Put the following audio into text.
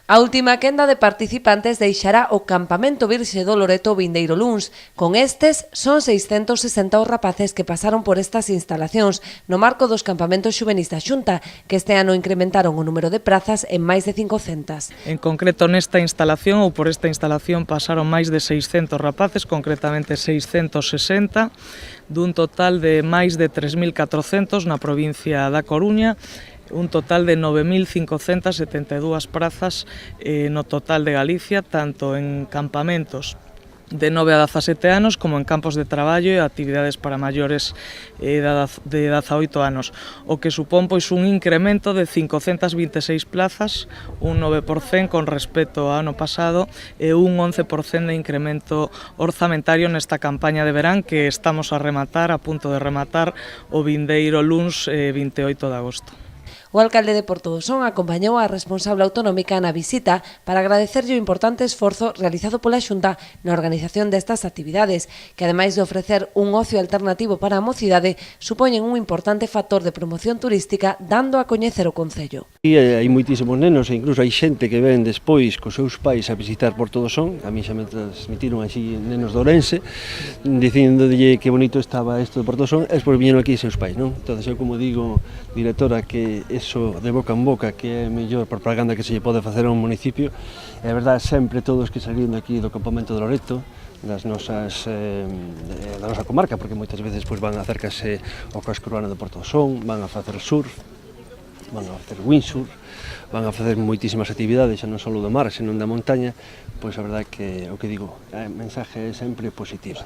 A última quenda de participantes deixará o Campamento Virxe do Loreto vindeiro luns. Con estes, son 660 os rapaces que pasaron por estas instalacións no marco dos campamentos xuvenis da Xunta, que este ano incrementaron o número de prazas en máis de 500. En concreto, nesta instalación, ou por esta instalación, pasaron máis de 600 rapaces, concretamente 660, dun total de máis de 3.400 na provincia da Coruña, un total de 9.572 prazas no total de Galicia, tanto en campamentos de 9 a 17 anos como en campos de traballo e actividades para maiores de 18 anos, o que supón pois un incremento de 526 plazas, un 9% con respecto ao ano pasado e un 11% de incremento orzamentario nesta campaña de verán que estamos a punto de rematar o vindeiro luns 28 de agosto. O alcalde de Portodosón acompañou a responsable autonómica na visita para agradecerlle o importante esforzo realizado pola Xunta na organización destas actividades, que ademais de ofrecer un ocio alternativo para a mocidade, supoñen un importante factor de promoción turística dando a coñecer o concello. E hai moitísimos nenos e incluso hai xente que ven despois cos seus pais a visitar Portodosón. A mí xa me transmitiron así nenos de Ourense dicíndolle que bonito estaba isto de Portodosón e despois viñeron aquí seus pais, non? Entón, eu como digo, directora, que eso de boca en boca que é a mellor propaganda que se lle pode facer a un municipio. É verdade, sempre todos que saíron aquí do campamento de Loreto, da nosa comarca, porque moitas veces pois, van a acercarse ao casco urbano de Portodosón, van a facer surf, van a facer windsurf, van a facer moitísimas actividades, xa non só do mar, senón da montaña, pois a verdade que, o que digo, a mensaxe é sempre positiva.